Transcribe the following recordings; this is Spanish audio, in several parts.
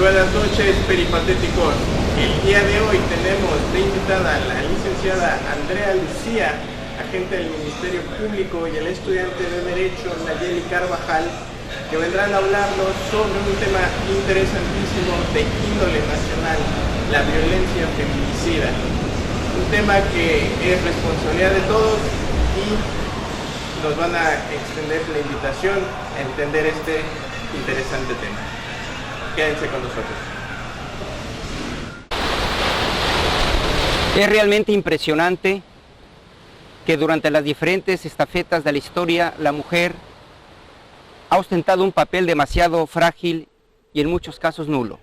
buenas noches, peripatéticos. El día de hoy tenemos de invitada a la licenciada Andrea Lucía, agente del Ministerio Público, y el estudiante de Derecho Nayeli Carvajal, que vendrán a hablarnos sobre un tema interesantísimo de índole nacional, la violencia feminicida. Un tema que es responsabilidad de todos y nos van a extender la invitación a entender este interesante tema. Quédense con nosotros. Es realmente impresionante que durante las diferentes estafetas de la historia la mujer ha ostentado un papel demasiado frágil y en muchos casos nulo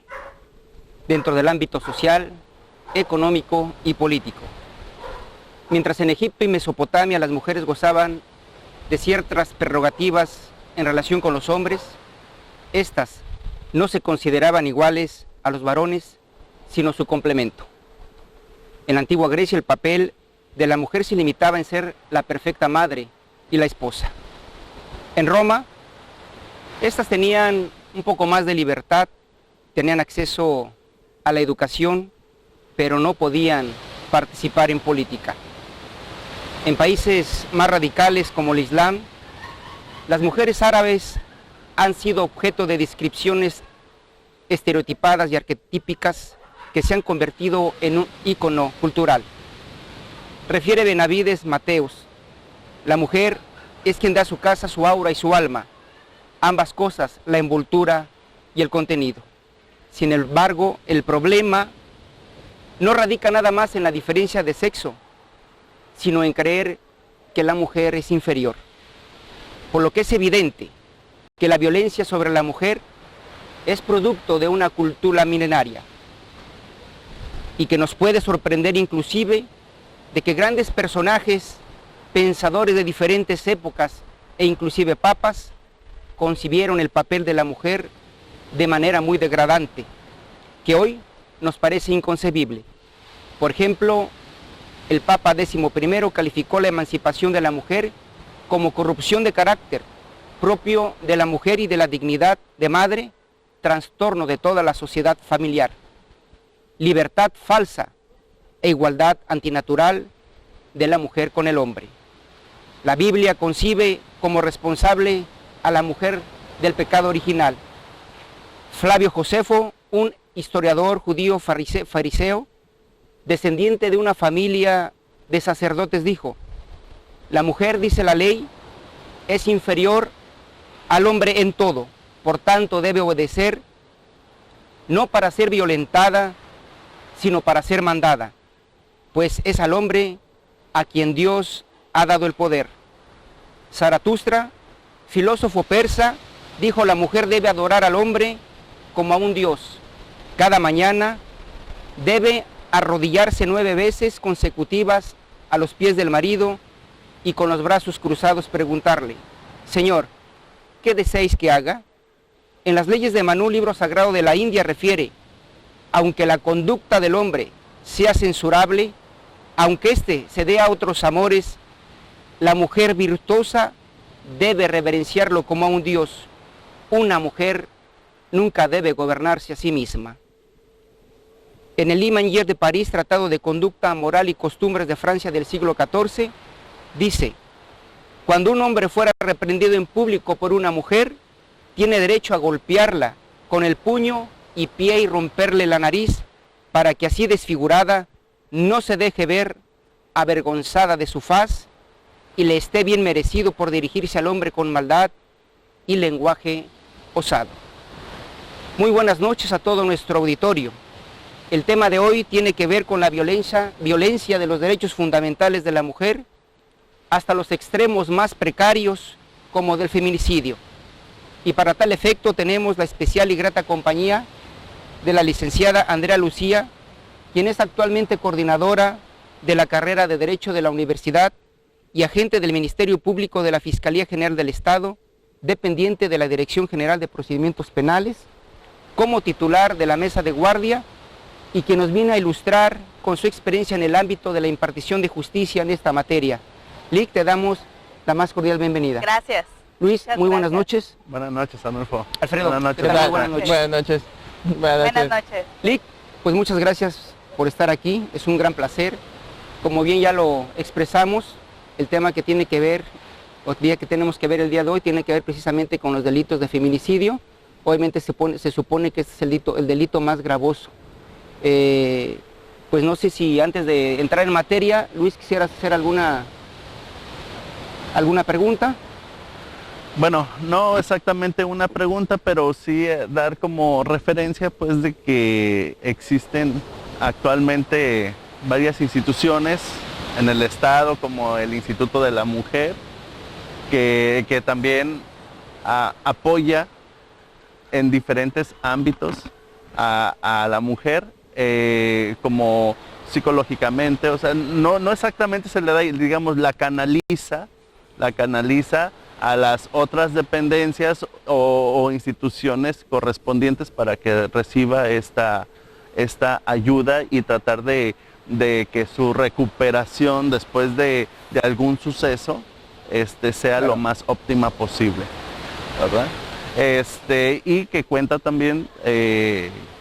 dentro del ámbito social, económico y político. Mientras en Egipto y Mesopotamia las mujeres gozaban de ciertas prerrogativas en relación con los hombres, estas no se consideraban iguales a los varones, sino su complemento. En la antigua Grecia el papel de la mujer se limitaba en ser la perfecta madre y la esposa. En Roma, estas tenían un poco más de libertad, tenían acceso a la educación, pero no podían participar en política. En países más radicales como el Islam, las mujeres árabes han sido objeto de descripciones estereotipadas y arquetípicas que se han convertido en un ícono cultural. Refiere Benavides Mateos: la mujer es quien da a su casa su aura y su alma, ambas cosas, la envoltura y el contenido. Sin embargo, el problema no radica nada más en la diferencia de sexo, sino en creer que la mujer es inferior. Por lo que es evidente que la violencia sobre la mujer es producto de una cultura milenaria y que nos puede sorprender inclusive de que grandes personajes, pensadores de diferentes épocas e inclusive papas, concibieron el papel de la mujer de manera muy degradante, que hoy nos parece inconcebible. Por ejemplo, el Papa XI calificó la emancipación de la mujer como corrupción de carácter, propio de la mujer y de la dignidad de madre, trastorno de toda la sociedad familiar, libertad falsa e igualdad antinatural de la mujer con el hombre. La Biblia concibe como responsable a la mujer del pecado original. Flavio Josefo, un historiador judío fariseo, descendiente de una familia de sacerdotes, dijo: la mujer, dice la ley, es inferior al hombre en todo, por tanto debe obedecer, no para ser violentada, sino para ser mandada, pues es al hombre a quien Dios ha dado el poder. Zaratustra, filósofo persa, dijo: la mujer debe adorar al hombre como a un dios. Cada mañana debe arrodillarse 9 veces consecutivas a los pies del marido y con los brazos cruzados preguntarle: Señor, ¿qué deseáis que haga? En las leyes de Manú, libro sagrado de la India, refiere: aunque la conducta del hombre sea censurable, aunque éste se dé a otros amores, la mujer virtuosa debe reverenciarlo como a un dios. Una mujer nunca debe gobernarse a sí misma. En el Limanger de París, Tratado de Conducta Moral y Costumbres de Francia del siglo XIV, dice: cuando un hombre fuera reprendido en público por una mujer, tiene derecho a golpearla con el puño y pie y romperle la nariz, para que así desfigurada no se deje ver avergonzada de su faz y le esté bien merecido por dirigirse al hombre con maldad y lenguaje osado. Muy buenas noches a todo nuestro auditorio. El tema de hoy tiene que ver con la violencia de los derechos fundamentales de la mujer, hasta los extremos más precarios como del feminicidio. Y para tal efecto tenemos la especial y grata compañía de la licenciada Andrea Lucía, quien es actualmente coordinadora de la carrera de Derecho de la Universidad y agente del Ministerio Público de la Fiscalía General del Estado, dependiente de la Dirección General de Procedimientos Penales, como titular de la Mesa de Guardia, y quien nos viene a ilustrar con su experiencia en el ámbito de la impartición de justicia en esta materia. Lic, te damos la más cordial bienvenida. Gracias. Luis, Muchas muy buenas gracias. noches. Buenas noches, Arnulfo. Alfredo, buenas noches. ¿qué tal? Buenas noches. Buenas noches. Buenas noches. Lic, pues muchas gracias por estar aquí, es un gran placer. Como bien ya lo expresamos, el tema que tiene que ver, o día que tenemos que ver el día de hoy, tiene que ver precisamente con los delitos de feminicidio. Obviamente se supone que este es el delito más gravoso. Pues no sé si antes de entrar en materia, Luis, quisieras hacer alguna pregunta. Bueno, no exactamente una pregunta, pero sí dar como referencia pues de que existen actualmente varias instituciones en el estado como el Instituto de la Mujer que también apoya en diferentes ámbitos a la mujer como psicológicamente, o sea, no exactamente se le da, digamos, la canaliza a las otras dependencias o instituciones correspondientes para que reciba esta ayuda y tratar de que su recuperación después de algún suceso sea claro, lo más óptima posible, ¿verdad? Y que cuenta también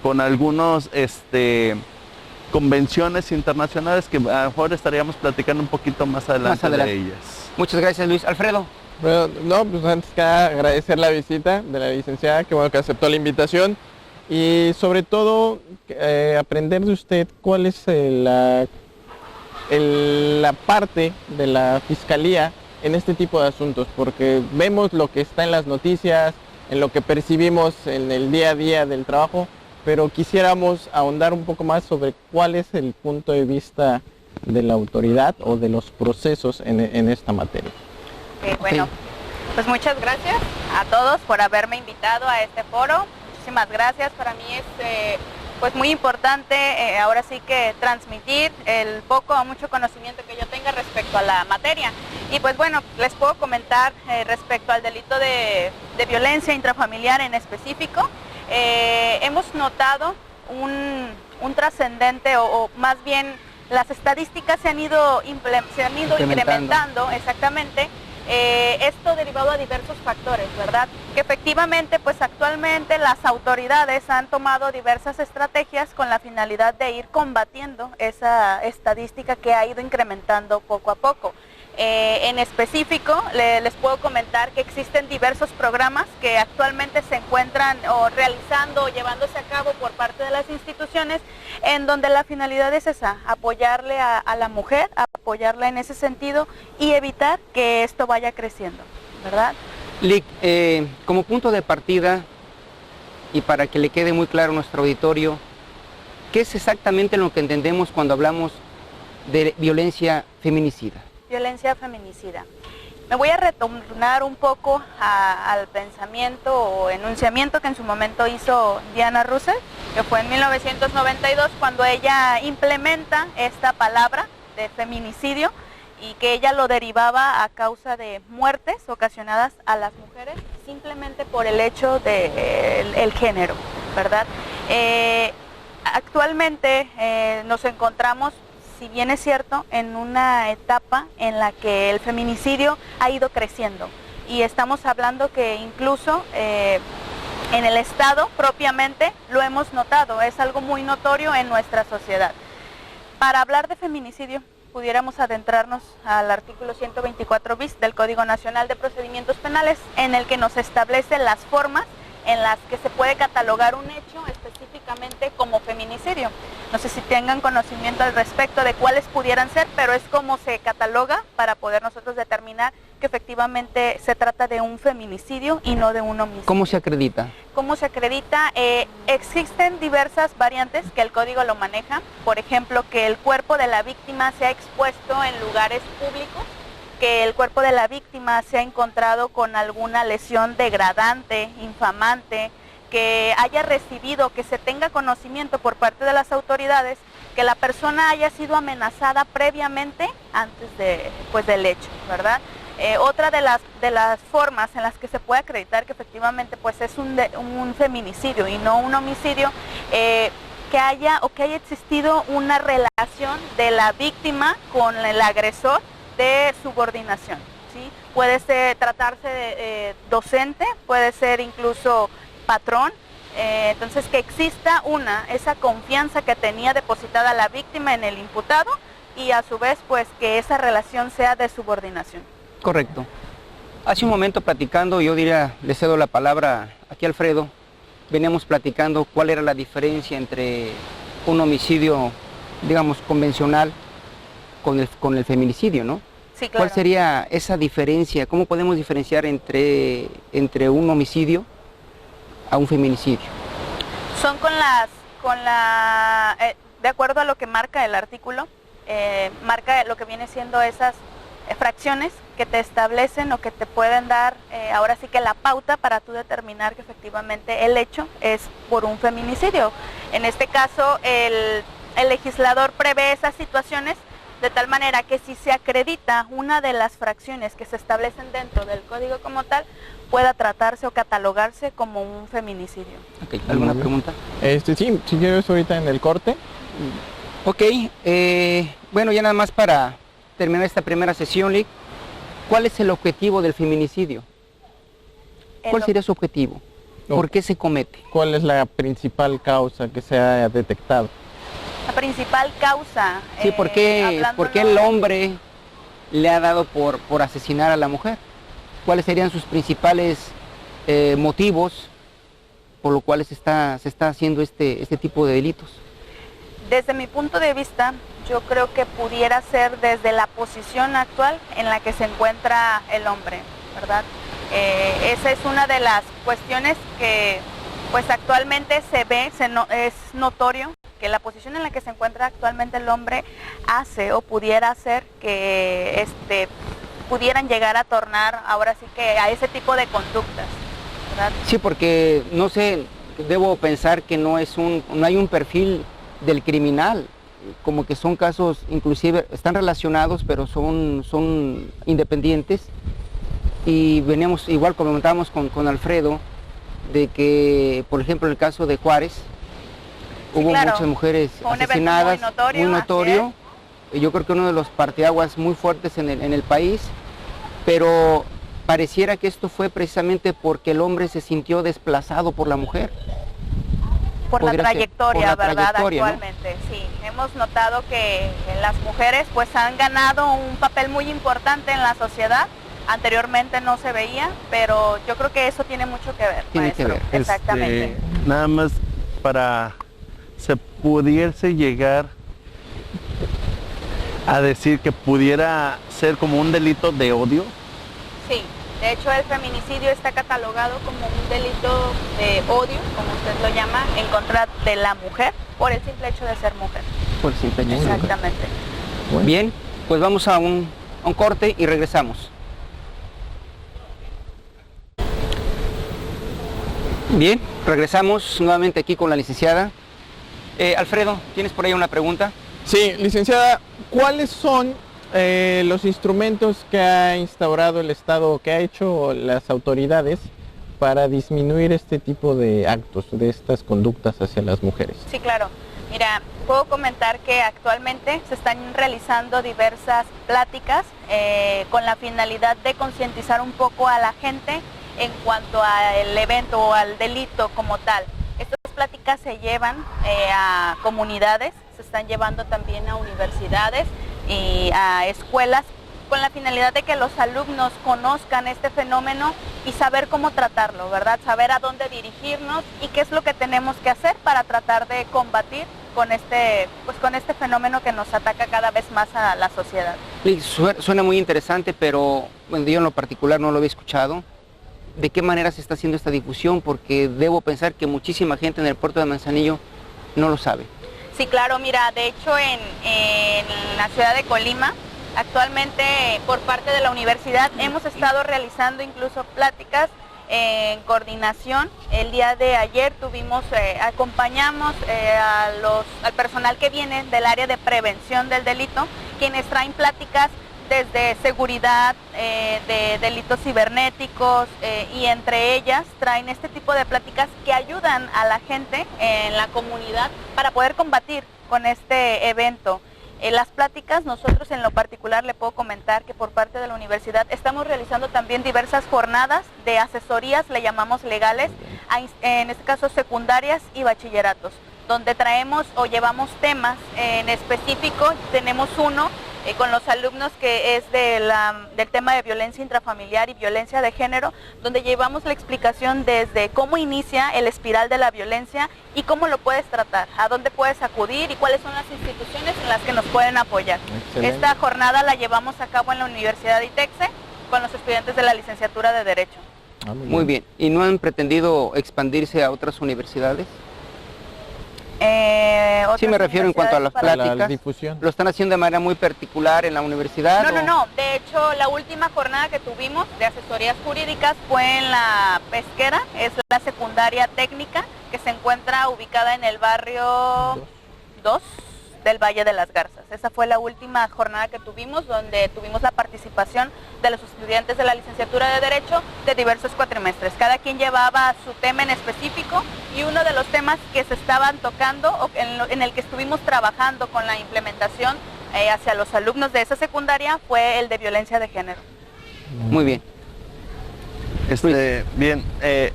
con algunos convenciones internacionales que a lo mejor estaríamos platicando un poquito más adelante de ellas. Muchas gracias, Luis. Alfredo. Bueno, no, pues antes que nada agradecer la visita de la licenciada, que bueno que aceptó la invitación y sobre todo aprender de usted cuál es la parte de la fiscalía en este tipo de asuntos, porque vemos lo que está en las noticias, en lo que percibimos en el día a día del trabajo, pero quisiéramos ahondar un poco más sobre cuál es el punto de vista de la autoridad o de los procesos en esta materia. Bueno, pues muchas gracias a todos por haberme invitado a este foro. Muchísimas gracias. Para mí es pues muy importante ahora sí que transmitir el poco o mucho conocimiento que yo tenga respecto a la materia. Y pues bueno, les puedo comentar respecto al delito de violencia intrafamiliar en específico. Hemos notado un trascendente o más bien las estadísticas se han ido incrementando, exactamente. Esto derivado a diversos factores, ¿verdad? Que efectivamente, pues actualmente las autoridades han tomado diversas estrategias con la finalidad de ir combatiendo esa estadística que ha ido incrementando poco a poco. En específico, les puedo comentar que existen diversos programas que actualmente se encuentran o realizando o llevándose a cabo por parte de las instituciones, en donde la finalidad es esa, apoyarle a la mujer, apoyarla en ese sentido y evitar que esto vaya creciendo, ¿verdad? Lic, como punto de partida y para que le quede muy claro a nuestro auditorio, ¿qué es exactamente lo que entendemos cuando hablamos de violencia feminicida? Violencia feminicida. Me voy a retornar un poco al pensamiento o enunciamiento que en su momento hizo Diana Russell, que fue en 1992 cuando ella implementa esta palabra de feminicidio y que ella lo derivaba a causa de muertes ocasionadas a las mujeres simplemente por el hecho del género, ¿verdad? Actualmente nos encontramos, si bien es cierto, en una etapa en la que el feminicidio ha ido creciendo y estamos hablando que incluso en el Estado propiamente lo hemos notado, es algo muy notorio en nuestra sociedad. Para hablar de feminicidio pudiéramos adentrarnos al artículo 124 bis del Código Nacional de Procedimientos Penales, en el que nos establece las formas en las que se puede catalogar un hecho específicamente como feminicidio. No sé si tengan conocimiento al respecto de cuáles pudieran ser, pero es como se cataloga para poder nosotros determinar que efectivamente se trata de un feminicidio y no de un homicidio. ¿Cómo se acredita? ¿Cómo se acredita? Existen diversas variantes que el código lo maneja. Por ejemplo, que el cuerpo de la víctima sea expuesto en lugares públicos, que el cuerpo de la víctima sea encontrado con alguna lesión degradante, infamante, que haya recibido, que se tenga conocimiento por parte de las autoridades, que la persona haya sido amenazada previamente antes del hecho, ¿verdad? Otra de las formas en las que se puede acreditar que efectivamente pues es un feminicidio y no un homicidio, que haya existido una relación de la víctima con el agresor de subordinación, ¿sí? Puede tratarse de docente, puede ser incluso patrón, Entonces, que exista esa confianza que tenía depositada la víctima en el imputado y a su vez, pues, que esa relación sea de subordinación. Correcto. Hace un momento platicando, yo diría, le cedo la palabra aquí a Alfredo, veníamos platicando cuál era la diferencia entre un homicidio, digamos, convencional con el feminicidio, ¿no? Sí, claro. ¿Cuál sería esa diferencia? ¿Cómo podemos diferenciar entre un homicidio a un feminicidio? Son de acuerdo a lo que marca el artículo, marca lo que viene siendo esas fracciones que te establecen o que te pueden dar, ahora sí que la pauta para tú determinar que efectivamente el hecho es por un feminicidio. En este caso, el legislador prevé esas situaciones de tal manera que si se acredita una de las fracciones que se establecen dentro del código como tal, pueda tratarse o catalogarse como un feminicidio. Okay. ¿Alguna pregunta? Sí, si quieres ahorita en el corte. Ok, bueno, ya nada más para terminar esta primera sesión, Lick, ¿cuál es el objetivo del feminicidio? ¿Cuál sería su objetivo? ¿Por qué se comete? ¿Cuál es la principal causa que se ha detectado? La principal causa. Sí, ¿por qué el hombre le ha dado por asesinar a la mujer? ¿Cuáles serían sus principales motivos por los cuales se está haciendo este tipo de delitos? Desde mi punto de vista, yo creo que pudiera ser desde la posición actual en la que se encuentra el hombre, ¿verdad? Esa es una de las cuestiones que pues actualmente se ve, es notorio que la posición en la que se encuentra actualmente el hombre hace o pudiera hacer que pudieran llegar a tornar ahora sí que a ese tipo de conductas, ¿verdad? Sí, porque no sé, debo pensar que no hay un perfil del criminal, como que son casos, inclusive están relacionados, pero son independientes. Y veníamos, igual comentábamos con Alfredo, de que, por ejemplo, en el caso de Juárez, sí, hubo claro, muchas mujeres asesinadas, muy notorio. Y yo creo que uno de los parteaguas muy fuertes en el país, pero pareciera que esto fue precisamente porque el hombre se sintió desplazado por la mujer. Por la trayectoria, ¿verdad? ¿no? Actualmente, sí. Hemos notado que las mujeres pues han ganado un papel muy importante en la sociedad. Anteriormente no se veía, pero yo creo que eso tiene mucho que ver, maestro. Que ver. Exactamente. Nada más para se pudiese llegar a decir que pudiera ser como un delito de odio. Sí. De hecho, el feminicidio está catalogado como un delito de odio, como usted lo llama, en contra de la mujer, por el simple hecho de ser mujer. Por el simple hecho de ser mujer. Exactamente. Bueno. Bien, pues vamos a un corte y regresamos. Bien, regresamos nuevamente aquí con la licenciada. Alfredo, ¿tienes por ahí una pregunta? Sí, licenciada, ¿cuáles son los instrumentos que ha instaurado el Estado, que ha hecho las autoridades para disminuir este tipo de actos, de estas conductas hacia las mujeres? Sí, claro. Mira, puedo comentar que actualmente se están realizando diversas pláticas con la finalidad de concientizar un poco a la gente en cuanto al evento o al delito como tal. Estas pláticas se llevan a comunidades, se están llevando también a universidades y a escuelas con la finalidad de que los alumnos conozcan este fenómeno y saber cómo tratarlo, ¿verdad? Saber a dónde dirigirnos y qué es lo que tenemos que hacer para tratar de combatir con este fenómeno que nos ataca cada vez más a la sociedad. Suena muy interesante, pero bueno, yo en lo particular no lo había escuchado. ¿De qué manera se está haciendo esta difusión? Porque debo pensar que muchísima gente en el puerto de Manzanillo no lo sabe. Sí, claro, mira, de hecho en la ciudad de Colima, actualmente por parte de la universidad hemos estado realizando incluso pláticas en coordinación. El día de ayer acompañamos al personal que viene del área de prevención del delito, quienes traen pláticas desde seguridad, de delitos cibernéticos y entre ellas traen este tipo de pláticas que ayudan a la gente en la comunidad para poder combatir con este evento. Las pláticas, nosotros en lo particular le puedo comentar que por parte de la universidad estamos realizando también diversas jornadas de asesorías, le llamamos legales, en este caso secundarias y bachilleratos, donde traemos o llevamos temas en específico. Tenemos uno con los alumnos que es del tema de violencia intrafamiliar y violencia de género, donde llevamos la explicación desde cómo inicia el espiral de la violencia y cómo lo puedes tratar, a dónde puedes acudir y cuáles son las instituciones en las que nos pueden apoyar. Excelente. Esta jornada la llevamos a cabo en la Universidad de ITEXE con los estudiantes de la licenciatura de Derecho. Muy bien. ¿Y no han pretendido expandirse a otras universidades? Sí, me refiero en cuanto a las Para la pláticas. difusión. ¿Lo están haciendo de manera muy particular en la universidad? No, o- no, no. De hecho, la última jornada que tuvimos de asesorías jurídicas fue en la Pesquera, es la secundaria técnica que se encuentra ubicada en el barrio 2 del Valle de las Garzas. Esa fue la última jornada que tuvimos, donde tuvimos la participación de los estudiantes de la licenciatura de Derecho de diversos cuatrimestres. Cada quien llevaba su tema en específico y uno de los temas que se estaban tocando o en el que estuvimos trabajando con la implementación hacia los alumnos de esa secundaria fue el de violencia de género. Muy bien. Bien,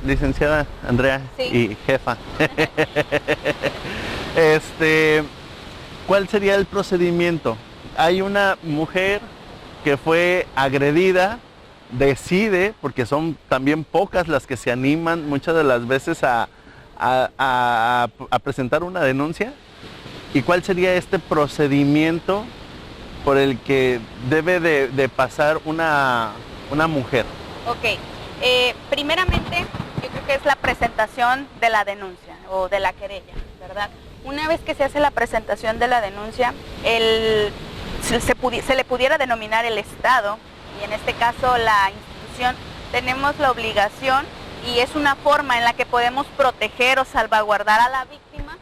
licenciada Andrea Sí. y jefa. ¿Cuál sería el procedimiento? Hay una mujer que fue agredida, decide, porque son también pocas las que se animan muchas de las veces a presentar una denuncia. ¿Y cuál sería este procedimiento por el que debe de pasar una mujer? Ok, primeramente yo creo que es la presentación de la denuncia o de la querella, ¿verdad? Una vez que se hace la presentación de la denuncia, se le pudiera denominar el Estado, y en este caso la institución, tenemos la obligación, y es una forma en la que podemos proteger o salvaguardar a la víctima,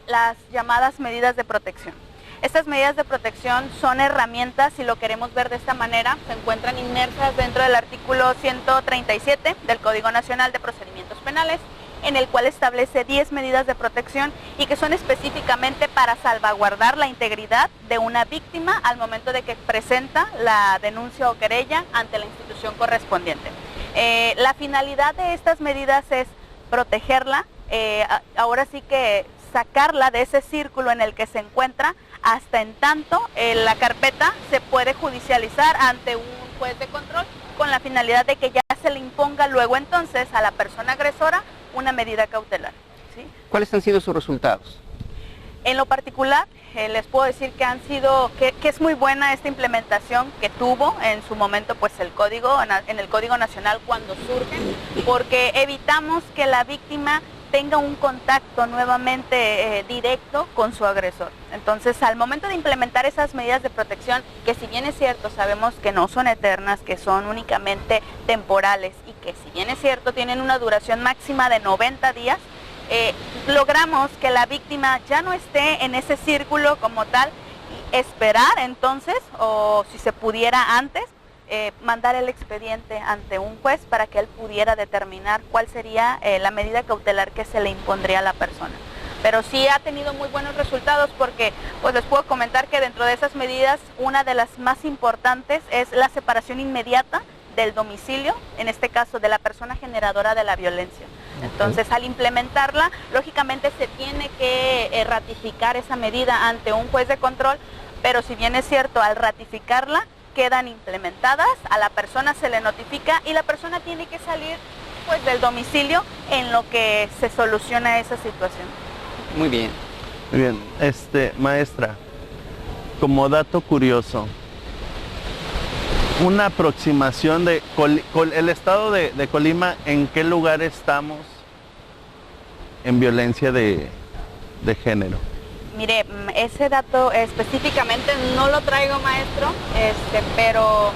las llamadas medidas de protección. Estas medidas de protección son herramientas, si lo queremos ver de esta manera, se encuentran inmersas dentro del artículo 137 del Código Nacional de Procedimientos Penales, en el cual establece 10 medidas de protección y que son específicamente para salvaguardar la integridad de una víctima al momento de que presenta la denuncia o querella ante la institución correspondiente. La finalidad de estas medidas es protegerla, ahora sí que sacarla de ese círculo en el que se encuentra, hasta en tanto la carpeta se puede judicializar ante un juez de control con la finalidad de que ya se le imponga luego entonces a la persona agresora una medida cautelar, ¿sí? ¿Cuáles han sido sus resultados? En lo particular, les puedo decir que que es muy buena esta implementación que tuvo en su momento pues en el Código Nacional cuando surge, porque evitamos que la víctima tenga un contacto nuevamente directo con su agresor. Entonces, al momento de implementar esas medidas de protección, que si bien es cierto, sabemos que no son eternas, que son únicamente temporales y que si bien es cierto, tienen una duración máxima de 90 días, logramos que la víctima ya no esté en ese círculo como tal, y esperar entonces, o si se pudiera antes, mandar el expediente ante un juez para que él pudiera determinar cuál sería la medida cautelar que se le impondría a la persona. Pero sí ha tenido muy buenos resultados porque pues les puedo comentar que dentro de esas medidas una de las más importantes es la separación inmediata del domicilio, en este caso de la persona generadora de la violencia. Entonces, al implementarla, lógicamente se tiene que ratificar esa medida ante un juez de control, pero si bien es cierto, al ratificarla, quedan implementadas, a la persona se le notifica y la persona tiene que salir pues del domicilio en lo que se soluciona esa situación. Muy bien. Muy bien, maestra, como dato curioso, una aproximación de el estado de Colima, ¿en qué lugar estamos en violencia de género? Mire, ese dato específicamente no lo traigo, maestro, pero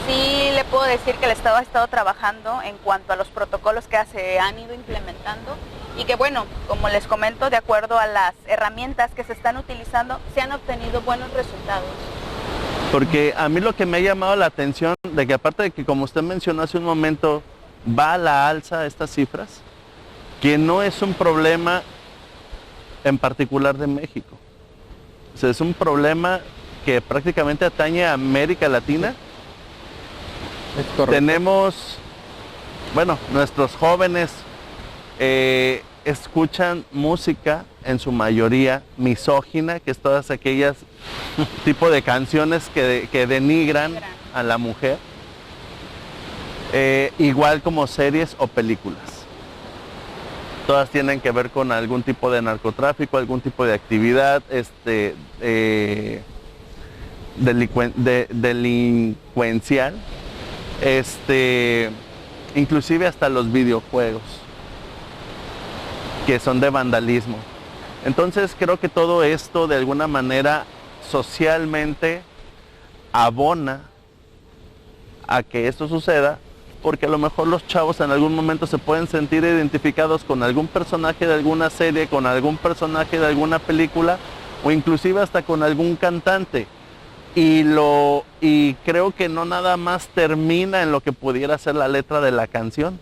sí le puedo decir que el Estado ha estado trabajando en cuanto a los protocolos que se han ido implementando y que, bueno, como les comento, de acuerdo a las herramientas que se están utilizando, se han obtenido buenos resultados. Porque a mí lo que me ha llamado la atención, de que aparte de que, como usted mencionó hace un momento, va a la alza estas cifras, que no es un problema en particular de México, O sea, es un problema que prácticamente atañe a América Latina. Es correcto. Tenemos, bueno, nuestros jóvenes escuchan música en su mayoría misógina, que es todas aquellas tipo de canciones que denigran a la mujer, igual como series o películas. Todas tienen que ver con algún tipo de narcotráfico, algún tipo de actividad delincuencial, inclusive hasta los videojuegos, que son de vandalismo. Entonces creo que todo esto de alguna manera socialmente abona a que esto suceda, porque a lo mejor los chavos en algún momento se pueden sentir identificados con algún personaje de alguna serie, con algún personaje de alguna película, o inclusive hasta con algún cantante. Y creo que no nada más termina en lo que pudiera ser la letra de la canción,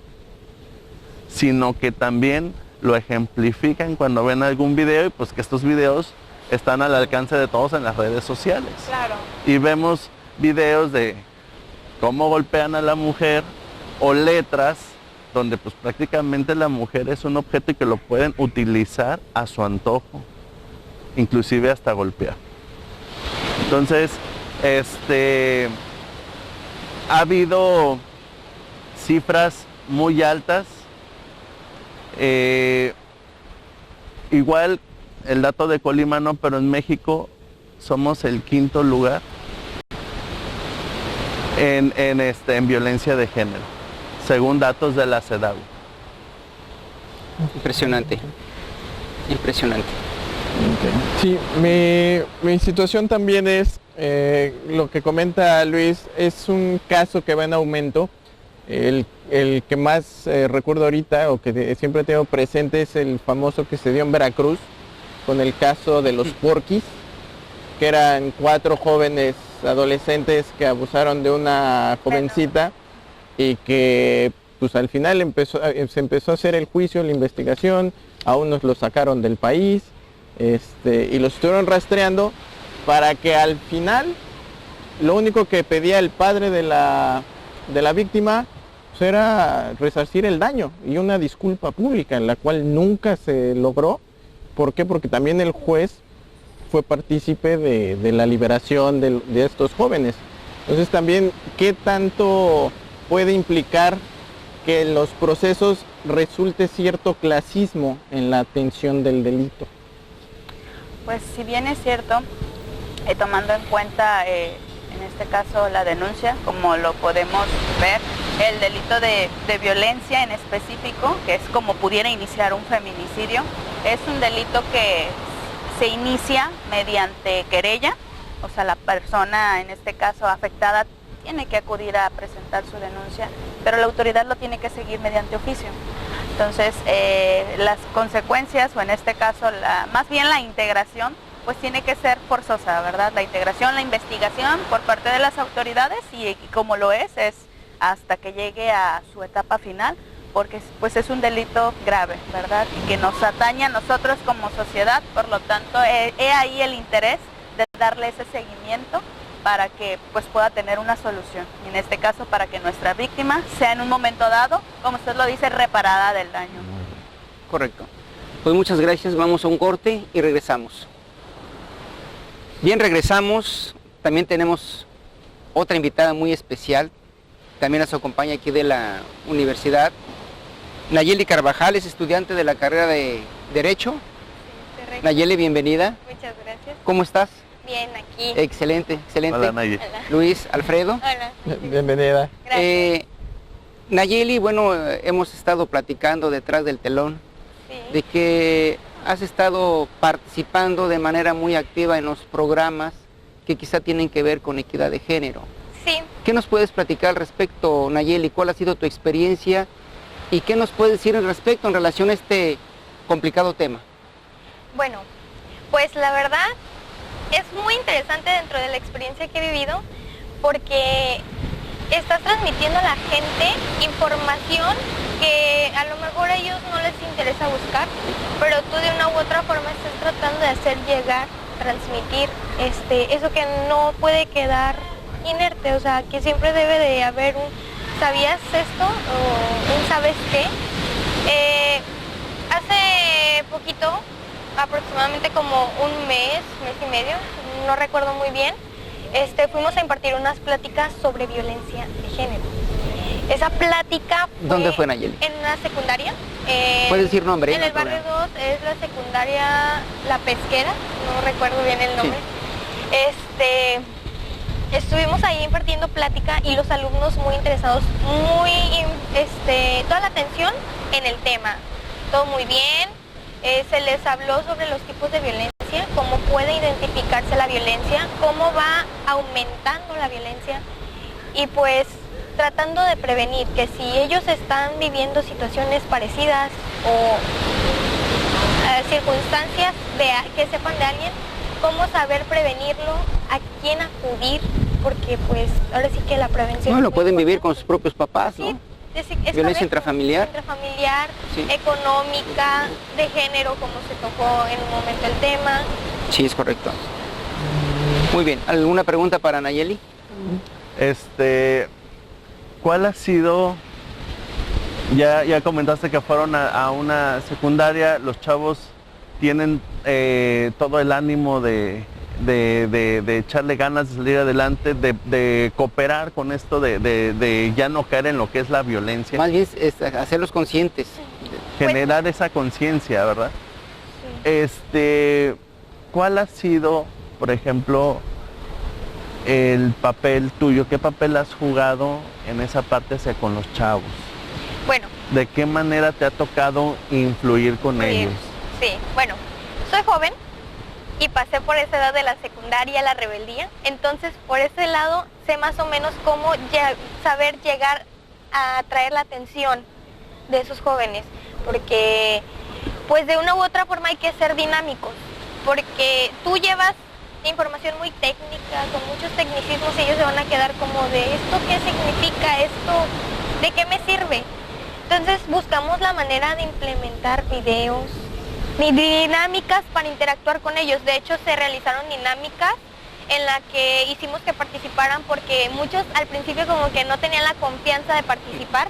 sino que también lo ejemplifican cuando ven algún video, y pues que estos videos están al alcance de todos en las redes sociales. Claro. Y vemos videos de cómo golpean a la mujer, o letras donde pues prácticamente la mujer es un objeto y que lo pueden utilizar a su antojo, inclusive hasta golpear. Entonces, ha habido cifras muy altas. Igual el dato de Colima no, pero en México somos el 5º lugar en violencia de género, según datos de la CEDAW. Impresionante, impresionante. Sí, mi situación también es, lo que comenta Luis, es un caso que va en aumento. El que más recuerdo ahorita, o que siempre tengo presente, es el famoso que se dio en Veracruz, con el caso de los Porquis, que eran 4 jóvenes adolescentes que abusaron de una jovencita, y que pues al final se empezó a hacer el juicio, la investigación. A unos los sacaron del país, y los estuvieron rastreando, para que al final lo único que pedía el padre de la víctima pues era resarcir el daño y una disculpa pública, en la cual nunca se logró. ¿Por qué? Porque también el juez fue partícipe de la liberación de estos jóvenes. Entonces también, ¿qué tanto puede implicar que en los procesos resulte cierto clasismo en la atención del delito? Pues si bien es cierto, tomando en cuenta en este caso la denuncia, como lo podemos ver, el delito de violencia en específico, que es como pudiera iniciar un feminicidio, es un delito que se inicia mediante querella, o sea, la persona en este caso afectada tiene que acudir a presentar su denuncia, pero la autoridad lo tiene que seguir mediante oficio. Entonces, las consecuencias, o en este caso, más bien la integración, pues tiene que ser forzosa, ¿verdad? La integración, la investigación por parte de las autoridades, y como lo es hasta que llegue a su etapa final, porque pues es un delito grave, ¿verdad? Y que nos atañe a nosotros como sociedad, por lo tanto, he ahí el interés de darle ese seguimiento para que pues pueda tener una solución, y en este caso para que nuestra víctima sea en un momento dado, como usted lo dice, reparada del daño. Correcto. Pues muchas gracias, vamos a un corte y regresamos. Bien, regresamos. También tenemos otra invitada muy especial, también nos acompaña aquí de la universidad. Nayeli Carvajal es estudiante de la carrera de Derecho. Sí, correcto. Nayeli, bienvenida. Muchas gracias. ¿Cómo estás? Bien, aquí. Excelente, excelente. Hola, Nayeli. Hola. Luis, Alfredo. Hola. Bienvenida. Gracias. Nayeli, bueno, hemos estado platicando detrás del telón Sí. de que has estado participando de manera muy activa en los programas que quizá tienen que ver con equidad de género. Sí, ¿Qué nos puedes platicar al respecto, Nayeli? ¿Cuál ha sido tu experiencia? ¿Y qué nos puedes decir al respecto en relación a este complicado tema? bueno, pues la verdad es muy interesante dentro de la experiencia que he vivido, porque estás transmitiendo a la gente información que a lo mejor a ellos no les interesa buscar, pero tú de una u otra forma estás tratando de hacer llegar transmitir eso que no puede quedar inerte, o sea, que siempre debe de haber un ¿sabías esto? O un ¿sabes qué? Hace poquito, aproximadamente como un mes y medio, no recuerdo muy bien, fuimos a impartir unas pláticas sobre violencia de género. Esa plática ¿Dónde fue, Nayeli? En una secundaria. ¿Puedes decir nombre? En el barrio 2 es la secundaria La Pesquera, no recuerdo bien el nombre. Sí. Estuvimos ahí impartiendo plática y los alumnos muy interesados, toda la atención en el tema. Todo muy bien, se les habló sobre los tipos de violencia, cómo puede identificarse la violencia, cómo va aumentando la violencia y pues tratando de prevenir que si ellos están viviendo situaciones parecidas o circunstancias que sepan de alguien, cómo saber prevenirlo, a quién acudir, porque pues ahora sí que la prevención... No, lo pueden vivir con sus propios papás, ¿no? Sí, es violencia correcto. intrafamiliar. Intrafamiliar, sí. Económica, de género, como se tocó en un momento el tema. Sí, es correcto. Muy bien, ¿alguna pregunta para Nayeli? ¿Cuál ha sido, ya comentaste que fueron a una secundaria, los chavos tienen todo el ánimo de echarle ganas de salir adelante, de cooperar con esto, de ya no caer en lo que es la violencia? Más bien es hacerlos conscientes. Generar esa conciencia, ¿verdad? Sí. ¿Cuál ha sido, por ejemplo, el papel tuyo? ¿Qué papel has jugado en esa parte hacia con los chavos? Bueno. ¿De qué manera te ha tocado influir con ellos? Sí, bueno, soy joven y pasé por esa edad de la secundaria, la rebeldía, entonces por ese lado sé más o menos cómo saber llegar a atraer la atención de esos jóvenes, porque pues de una u otra forma hay que ser dinámicos, porque tú llevas información muy técnica, con muchos tecnicismos y ellos se van a quedar como de ¿esto qué significa? ¿Esto de qué me sirve? Entonces buscamos la manera de implementar videos, ni dinámicas para interactuar con ellos. De hecho se realizaron dinámicas en la que hicimos que participaran porque muchos al principio como que no tenían la confianza de participar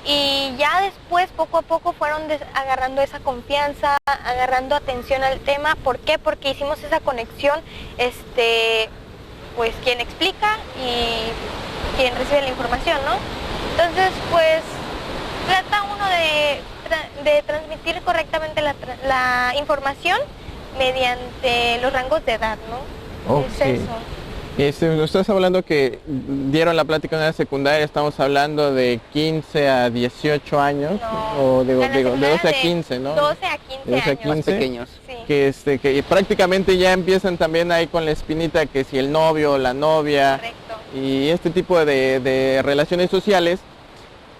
y ya después poco a poco fueron agarrando esa confianza, agarrando atención al tema. ¿Por qué? Porque hicimos esa conexión, pues quien explica y quien recibe la información, ¿no? Entonces pues trata uno de transmitir correctamente la información mediante los rangos de edad, ¿no? Okay. Es eso. Nos estás hablando que dieron la plática en la secundaria, estamos hablando de 15 a 18 años, no, o digo, de 12 a 15, ¿no? 12 a 15 de 12 a 15 años. Pequeños. Sí. Que prácticamente ya empiezan también ahí con la espinita que si el novio o la novia. Correcto. Y este tipo de relaciones sociales.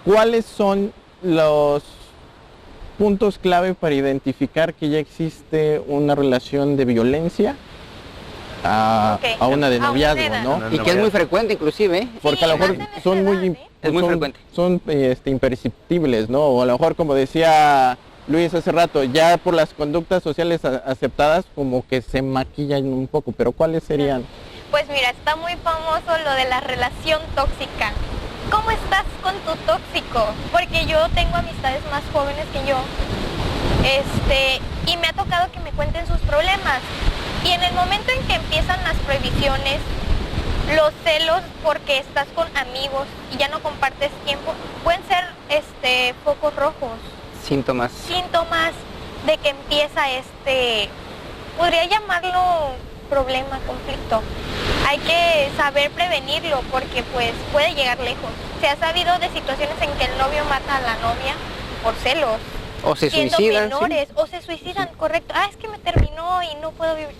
¿Cuáles son los puntos clave para identificar que ya existe una relación de violencia a una de noviazgo, ¿no? Y que es muy frecuente inclusive, ¿eh? Porque a lo mejor son muy frecuente. Son imperceptibles, ¿no? O a lo mejor, como decía Luis hace rato, ya por las conductas sociales aceptadas como que se maquillan un poco, pero ¿cuáles serían? Pues mira, está muy famoso lo de la relación tóxica. ¿Cómo estás con tu tóxico? Porque yo tengo amistades más jóvenes que yo, y me ha tocado que me cuenten sus problemas. Y en el momento en que empiezan las prohibiciones, los celos porque estás con amigos y ya no compartes tiempo, pueden ser focos rojos. Síntomas De que empieza podría llamarlo problema, conflicto. Hay que saber prevenirlo porque pues puede llegar lejos. Se ha sabido de situaciones en que el novio mata a la novia por celos. O se siendo suicidan. menores, ¿sí? O se suicidan, correcto. Es que me terminó y no puedo vivir.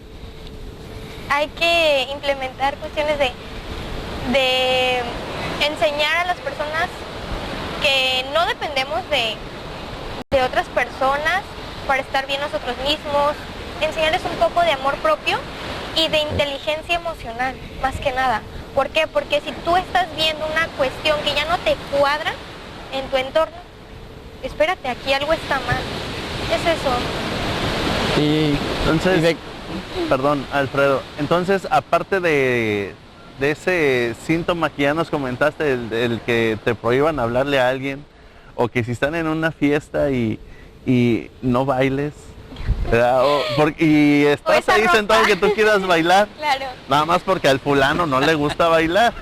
Hay que implementar cuestiones de enseñar a las personas que no dependemos de otras personas para estar bien nosotros mismos, enseñarles un poco de amor propio y de inteligencia emocional, más que nada. ¿Por qué? Porque si tú estás viendo una cuestión que ya no te cuadra en tu entorno, espérate, aquí algo está mal. Es eso. Y entonces, Perdón, Alfredo. Entonces, aparte de ese síntoma que ya nos comentaste, el que te prohíban hablarle a alguien, o que si están en una fiesta y no bailes, ¿verdad? Y estás esa ahí ropa. sentado que tú quieras bailar, Claro. nada más porque al fulano no le gusta bailar.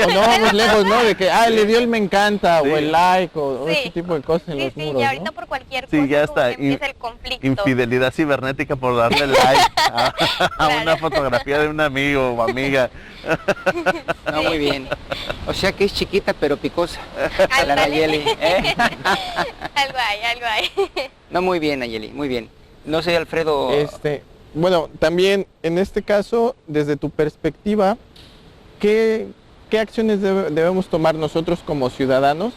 O no vamos lejos, ¿no? De que, le dio el me encanta, Sí. o el like, o Sí. ese tipo de cosas en Sí, los sí, muros, y ahorita ¿no? por cualquier Sí, cosa ya como está. que empieza el conflicto. Infidelidad cibernética por darle like a una Claro. fotografía de un amigo o amiga. No, muy bien. O sea que es chiquita pero picosa. La Ándale. Nayeli. ¿eh? Algo hay. No, muy bien, Nayeli, muy bien. No sé, Alfredo. Bueno, también en este caso, desde tu perspectiva, ¿qué acciones debemos tomar nosotros como ciudadanos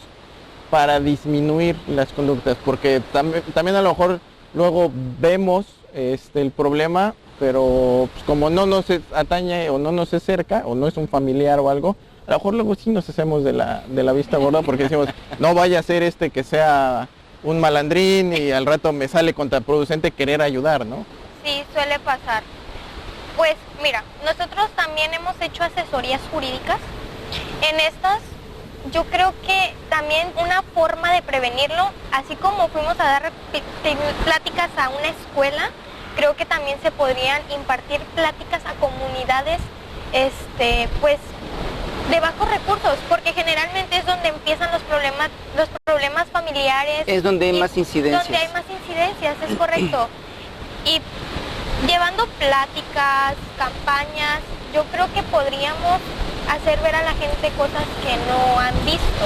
para disminuir las conductas? Porque también a lo mejor luego vemos el problema, pero pues, como no nos atañe o no nos es cerca o no es un familiar o algo, a lo mejor luego sí nos hacemos de la vista gorda porque decimos, no vaya a ser que sea un malandrín y al rato me sale contraproducente querer ayudar, ¿no? Sí, suele pasar. Pues mira, nosotros también hemos hecho asesorías jurídicas. En estas, yo creo que también una forma de prevenirlo, así como fuimos a dar pláticas a una escuela, creo que también se podrían impartir pláticas a comunidades, pues de bajos recursos, porque generalmente es donde empiezan los problemas familiares. Es donde hay y más incidencias. Donde hay más incidencias, es correcto. Y llevando pláticas, campañas, yo creo que podríamos hacer ver a la gente cosas que no han visto.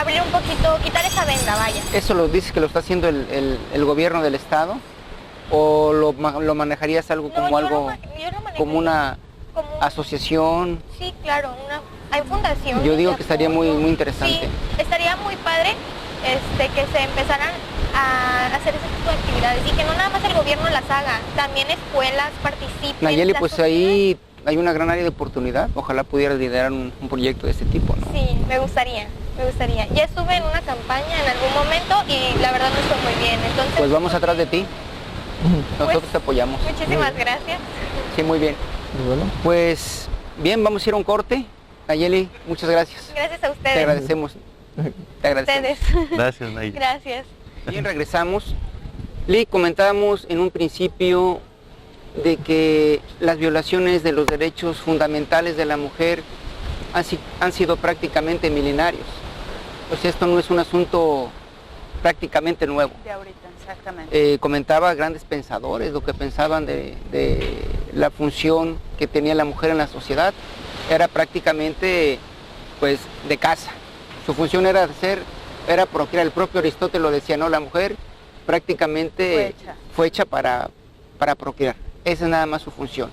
Abrir un poquito, quitar esa venda, vaya. ¿Eso lo dices que lo está haciendo el gobierno del estado? ¿O lo manejarías algo como No, algo, yo lo manejaría como una como asociación? Sí, claro, hay fundaciones. Yo digo de que estaría muy apoyo. interesante. Sí, estaría muy padre que se empezaran a hacer ese tipo de actividades y que no nada más el gobierno las haga, también escuelas participen. Nayeli, las pues sociedades. ahí hay una gran área de oportunidad. Ojalá pudieras liderar un proyecto de este tipo, ¿no? Sí, me gustaría. Ya estuve en una campaña en algún momento y la verdad no fue muy bien. Entonces, Pues vamos atrás de ti. Nosotros te apoyamos. Muchísimas gracias. Sí, muy bien. Y bueno, Pues bien, vamos a ir a un corte. Nayeli, muchas gracias. Gracias a Te ustedes. agradecemos. Te agradecemos. Ustedes. Gracias, Nayeli. Gracias. Bien, regresamos. Lee, comentábamos en un principio de que las violaciones de los derechos fundamentales de la mujer han sido prácticamente milenarios. O sea, esto no es un asunto prácticamente nuevo. De ahorita, exactamente. Comentaba grandes pensadores lo que pensaban de la función que tenía la mujer en la sociedad. Era prácticamente pues de casa. Su función era procrear. El propio Aristóteles lo decía, ¿no? La mujer prácticamente fue hecha para procrear. Esa es nada más su función.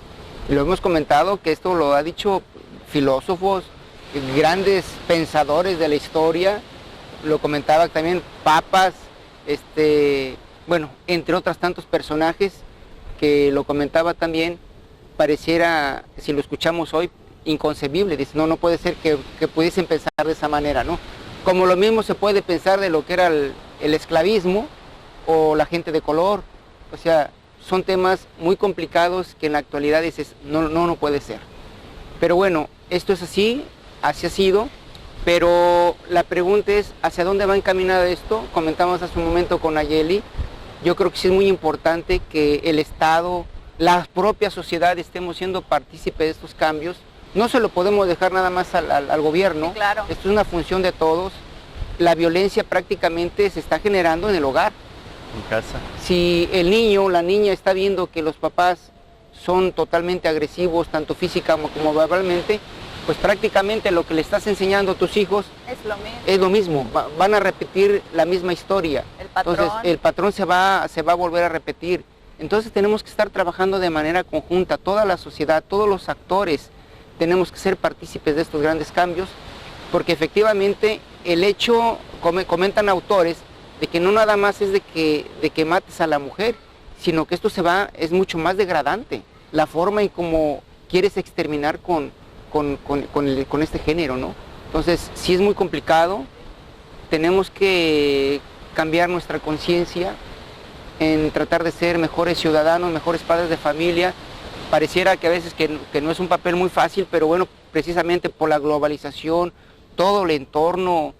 Y lo hemos comentado que esto lo ha dicho filósofos, grandes pensadores de la historia, lo comentaba también papas, bueno, entre otros tantos personajes que lo comentaba también, pareciera, si lo escuchamos hoy, inconcebible. Dice, no puede ser que pudiesen pensar de esa manera, ¿no? Como lo mismo se puede pensar de lo que era el esclavismo o la gente de color. O sea, son temas muy complicados que en la actualidad dices, no puede ser. Pero bueno, esto es así ha sido, pero la pregunta es, ¿hacia dónde va encaminado esto? Comentamos hace un momento con Nayeli. Yo creo que sí es muy importante que el Estado, la propia sociedad estemos siendo partícipes de estos cambios. No se lo podemos dejar nada más al gobierno. Sí, claro. Esto es una función de todos. La violencia prácticamente se está generando en el hogar. En casa. Si el niño o la niña está viendo que los papás son totalmente agresivos, tanto física como verbalmente, pues prácticamente lo que le estás enseñando a tus hijos Es lo mismo. es lo mismo. Van a repetir la misma historia. El patrón. Entonces el patrón se va a volver a repetir. Entonces tenemos que estar trabajando de manera conjunta, toda la sociedad, todos los actores, tenemos que ser partícipes de estos grandes cambios, porque efectivamente el hecho, comentan autores, de que no nada más es de que mates a la mujer, sino que esto es mucho más degradante, la forma en cómo quieres exterminar con este género, ¿no? Entonces, sí es muy complicado, tenemos que cambiar nuestra conciencia, en tratar de ser mejores ciudadanos, mejores padres de familia. Pareciera que a veces que no es un papel muy fácil, pero bueno, precisamente por la globalización, todo el entorno,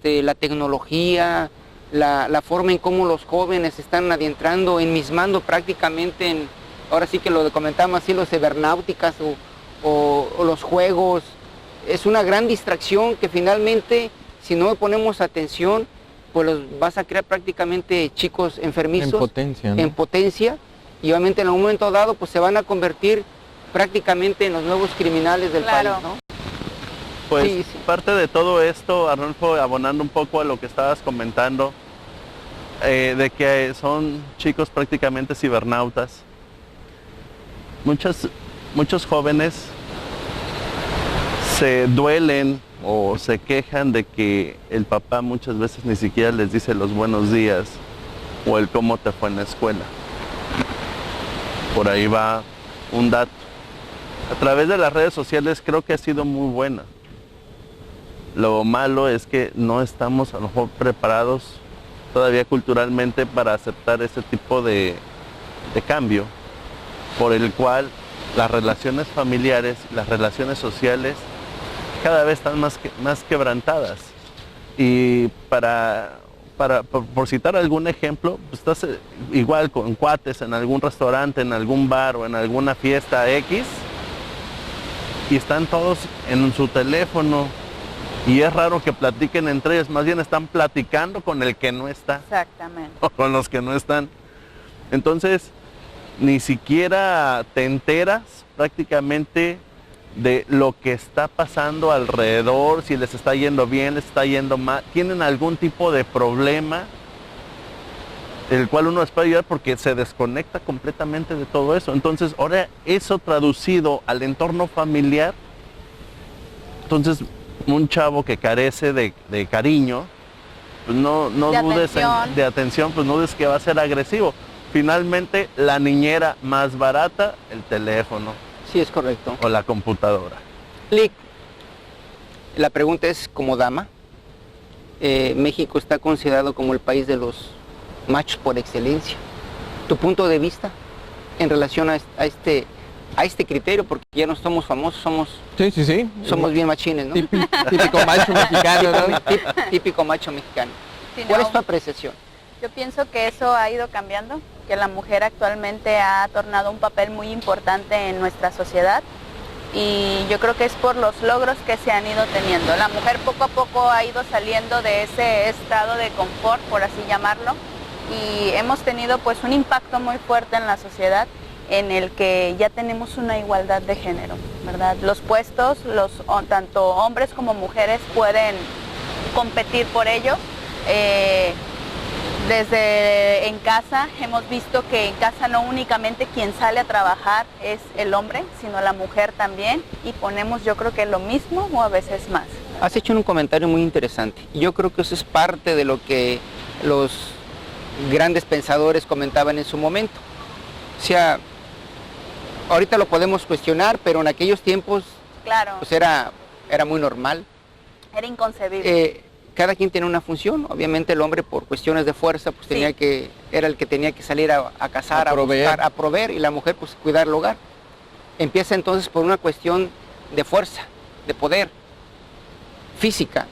la tecnología, la forma en cómo los jóvenes se están adentrando, enmismando prácticamente en, ahora sí que lo comentamos así, los cibernáuticas o los juegos. Es una gran distracción que finalmente, si no ponemos atención, pues los vas a crear prácticamente chicos enfermizos. En potencia, ¿no? En potencia, y obviamente en un momento dado pues se van a convertir prácticamente en los nuevos criminales del Claro. país, ¿no? Pues Sí, sí. parte de todo esto, Arnulfo, abonando un poco a lo que estabas comentando, de que son chicos prácticamente cibernautas. Muchos jóvenes se duelen o se quejan de que el papá muchas veces ni siquiera les dice los buenos días o el cómo te fue en la escuela. Por ahí va un dato. A través de las redes sociales creo que ha sido muy buena. Lo malo es que no estamos a lo mejor preparados todavía culturalmente para aceptar ese tipo de cambio, por el cual las relaciones familiares, las relaciones sociales cada vez están más quebrantadas. Y por citar algún ejemplo, pues estás igual con cuates en algún restaurante, en algún bar o en alguna fiesta X, y están todos en su teléfono, y es raro que platiquen entre ellos, más bien están platicando con el que no está. Exactamente. O con los que no están. Entonces, ni siquiera te enteras prácticamente de lo que está pasando alrededor, si les está yendo bien, les está yendo mal, tienen algún tipo de problema, el cual uno les puede ayudar porque se desconecta completamente de todo eso. Entonces, ahora eso traducido al entorno familiar, entonces un chavo que carece de cariño, pues no De dudes atención. de atención, pues no dudes que va a ser agresivo. Finalmente, la niñera más barata, el teléfono Sí, es correcto. o la computadora. Lick, la pregunta es, como dama, México está considerado como el país de los machos por excelencia. ¿Tu punto de vista en relación a este criterio? Porque ya no somos famosos, Sí. somos bien machines, ¿no? Típico macho mexicano, ¿no? Típico macho mexicano. Sí, ¿Cuál no, es tu apreciación? Yo pienso que eso ha ido cambiando, que la mujer actualmente ha tornado un papel muy importante en nuestra sociedad, y yo creo que es por los logros que se han ido teniendo. La mujer poco a poco ha ido saliendo de ese estado de confort, por así llamarlo, y hemos tenido pues un impacto muy fuerte en la sociedad, en el que ya tenemos una igualdad de género, ¿verdad? Los puestos, tanto hombres como mujeres pueden competir por ello. Desde en casa hemos visto que en casa no únicamente quien sale a trabajar es el hombre, sino la mujer también, y ponemos yo creo que lo mismo o a veces más. Has hecho un comentario muy interesante. Yo creo que eso es parte de lo que los grandes pensadores comentaban en su momento. O sea, ahorita lo podemos cuestionar, pero en aquellos tiempos Claro, pues era muy normal. era inconcebible. Cada quien tiene una función. Obviamente el hombre, por cuestiones de fuerza, pues Sí. era el que tenía que salir a cazar, A a proveer. buscar, a proveer, y la mujer pues cuidar el hogar. Empieza entonces por una cuestión de fuerza, de poder, física.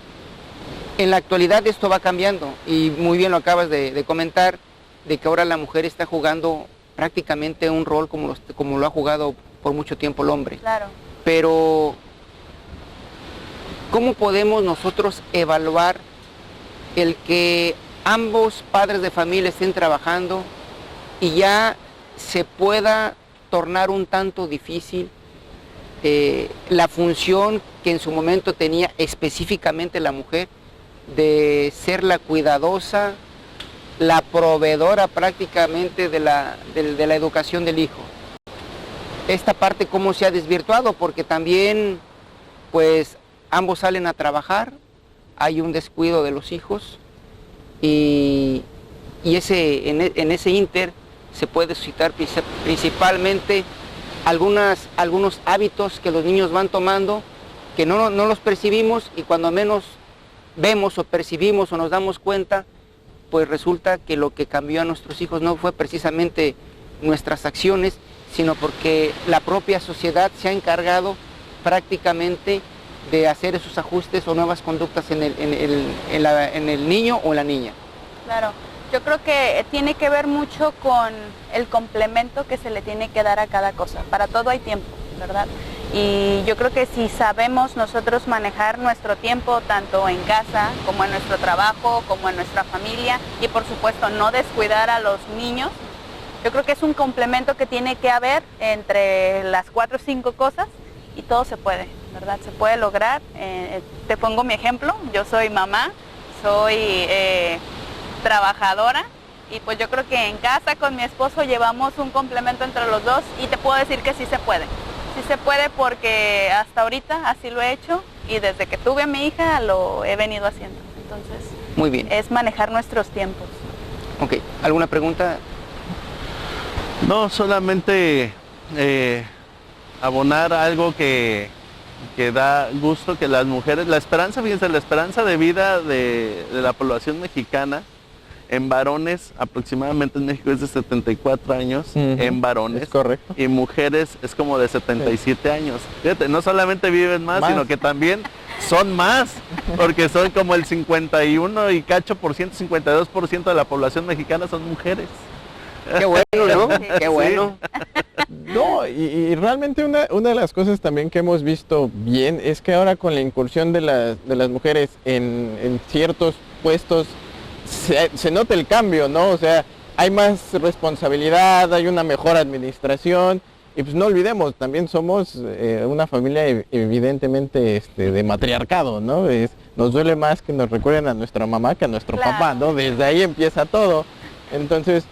En la actualidad esto va cambiando, y muy bien lo acabas de comentar, de que ahora la mujer está jugando prácticamente un rol como lo ha jugado por mucho tiempo el hombre. Claro. Pero, ¿cómo podemos nosotros evaluar el que ambos padres de familia estén trabajando y ya se pueda tornar un tanto difícil la función que en su momento tenía específicamente la mujer, de ser la cuidadosa, la proveedora prácticamente de la educación del hijo? Esta parte, ¿cómo se ha desvirtuado? Porque también, pues, ambos salen a trabajar, hay un descuido de los hijos, y en ese ínter se puede suscitar principalmente algunos hábitos que los niños van tomando, que no los percibimos, y cuando menos vemos o percibimos o nos damos cuenta, pues resulta que lo que cambió a nuestros hijos no fue precisamente nuestras acciones, sino porque la propia sociedad se ha encargado prácticamente de hacer esos ajustes o nuevas conductas en el niño o la niña. Claro, yo creo que tiene que ver mucho con el complemento que se le tiene que dar a cada cosa. Para todo hay tiempo, ¿verdad? Y yo creo que si sabemos nosotros manejar nuestro tiempo, tanto en casa, como en nuestro trabajo, como en nuestra familia, y por supuesto no descuidar a los niños, yo creo que es un complemento que tiene que haber entre las 4 o 5 cosas y todo se puede, ¿verdad? Se puede lograr. Te pongo mi ejemplo, yo soy mamá, soy trabajadora y pues yo creo que en casa con mi esposo llevamos un complemento entre los dos y te puedo decir que sí se puede. Sí se puede porque hasta ahorita así lo he hecho y desde que tuve a mi hija lo he venido haciendo. Entonces, muy bien. Es manejar nuestros tiempos. Ok, ¿alguna pregunta? No, solamente abonar algo que da gusto que las mujeres, la esperanza, fíjense, la esperanza de vida de la población mexicana en varones aproximadamente en México es de 74 años, en varones. Es correcto. Y mujeres es como de 77 años. Fíjate, no solamente viven más, sino que también son más, porque son como el 51 y cacho por ciento, 52% de la población mexicana son mujeres. Qué bueno, ¿no? Qué bueno. No, y realmente una de las cosas también que hemos visto bien es que ahora con la incursión de las mujeres en ciertos puestos se nota el cambio, ¿no? O sea, hay más responsabilidad, hay una mejor administración y pues no olvidemos, también somos una familia evidentemente de matriarcado, ¿no? Nos duele más que nos recuerden a nuestra mamá que a nuestro papá, ¿no? Desde ahí empieza todo. Entonces,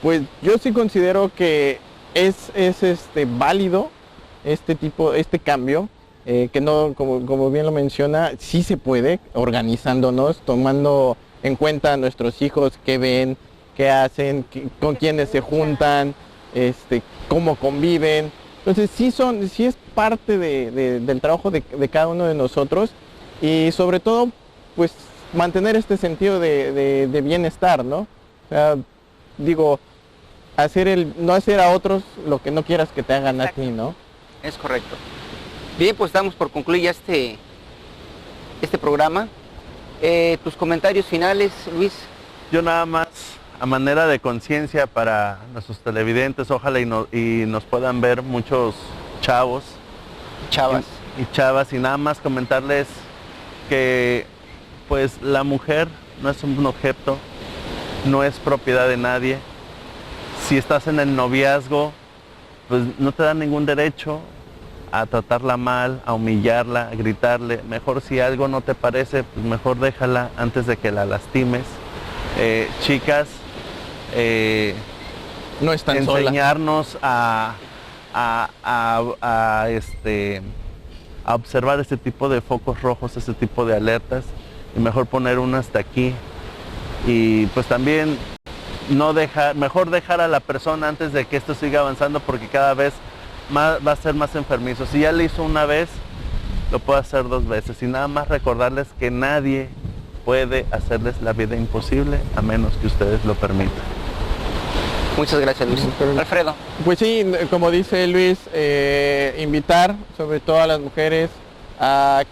pues yo sí considero que es válido este cambio, que no, como bien lo menciona, sí se puede, organizándonos, tomando en cuenta a nuestros hijos, qué ven, qué hacen, con quiénes se juntan, cómo conviven. Entonces sí es parte del trabajo de cada uno de nosotros y sobre todo pues mantener este sentido de bienestar, ¿no? O sea, digo, no hacer a otros lo que no quieras que te hagan a ti, ¿no? Es correcto. Bien, pues damos por concluir ya este programa. Tus comentarios finales, Luis. Yo nada más, a manera de conciencia para nuestros televidentes, ojalá y nos puedan ver muchos chavos. Chavas. Y chavas, y nada más comentarles que pues la mujer no es un objeto, no es propiedad de nadie. Si estás en el noviazgo, pues no te dan ningún derecho a tratarla mal, a humillarla, a gritarle. Mejor si algo no te parece, pues mejor déjala antes de que la lastimes. Chicas, no están enseñarnos a observar este tipo de focos rojos, este tipo de alertas, y mejor poner una hasta aquí. Y pues también mejor dejar a la persona antes de que esto siga avanzando, porque cada vez va a ser más enfermizo. Si ya le hizo una vez, lo puede hacer 2 veces. Y nada más recordarles que nadie puede hacerles la vida imposible a menos que ustedes lo permitan. Muchas gracias, Luis. Alfredo. Pues sí, como dice Luis, invitar sobre todo a las mujeres a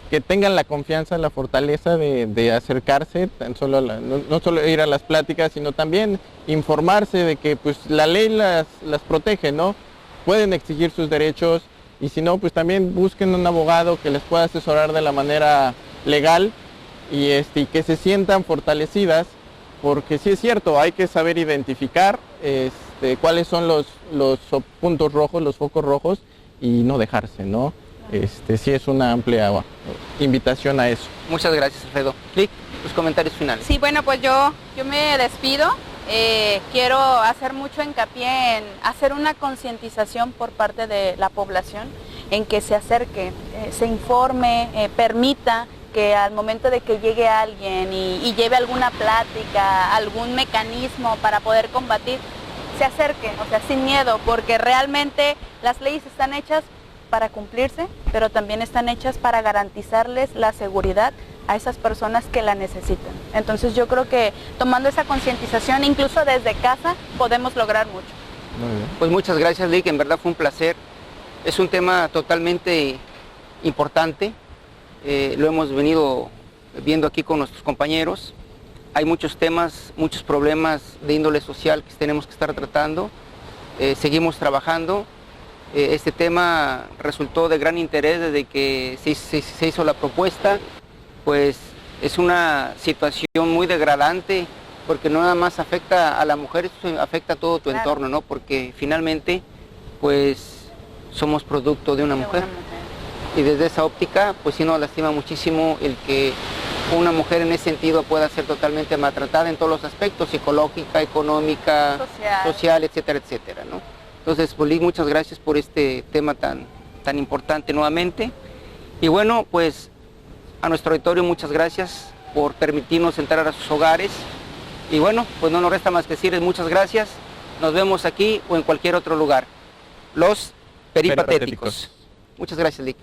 que tengan la confianza, la fortaleza de acercarse, no solo ir a las pláticas, sino también informarse de que pues la ley las protege, ¿no? Pueden exigir sus derechos y si no, pues también busquen un abogado que les pueda asesorar de la manera legal y que se sientan fortalecidas, porque sí es cierto, hay que saber identificar cuáles son los puntos rojos, los focos rojos y no dejarse, ¿no? Sí es una amplia invitación a eso. Muchas gracias, Alfredo. Clic, tus comentarios finales. Sí, bueno, pues yo me despido. Quiero hacer mucho hincapié en hacer una concientización por parte de la población, en que se acerque, se informe, permita que al momento de que llegue alguien y lleve alguna plática, algún mecanismo para poder combatir, se acerque, o sea, sin miedo, porque realmente las leyes están hechas para cumplirse, pero también están hechas para garantizarles la seguridad a esas personas que la necesitan. Entonces yo creo que tomando esa concientización, incluso desde casa, podemos lograr mucho. Muy bien. Pues muchas gracias, Lick, en verdad fue un placer. Es un tema totalmente importante, lo hemos venido viendo aquí con nuestros compañeros. Hay muchos temas, muchos problemas de índole social que tenemos que estar tratando. Seguimos trabajando. Este tema resultó de gran interés desde que se hizo la propuesta. Pues es una situación muy degradante porque no nada más afecta a la mujer, esto afecta a todo tu entorno, ¿no? Porque finalmente pues somos producto de una mujer. Y desde esa óptica pues sí nos lastima muchísimo el que una mujer en ese sentido pueda ser totalmente maltratada en todos los aspectos, psicológica, económica, social, etcétera, etcétera, ¿no? Entonces, pues, Lick, muchas gracias por este tema tan importante nuevamente. Y bueno, pues a nuestro auditorio muchas gracias por permitirnos entrar a sus hogares. Y bueno, pues no nos resta más que decirles muchas gracias. Nos vemos aquí o en cualquier otro lugar. Los Peripatéticos. Muchas gracias, Lick.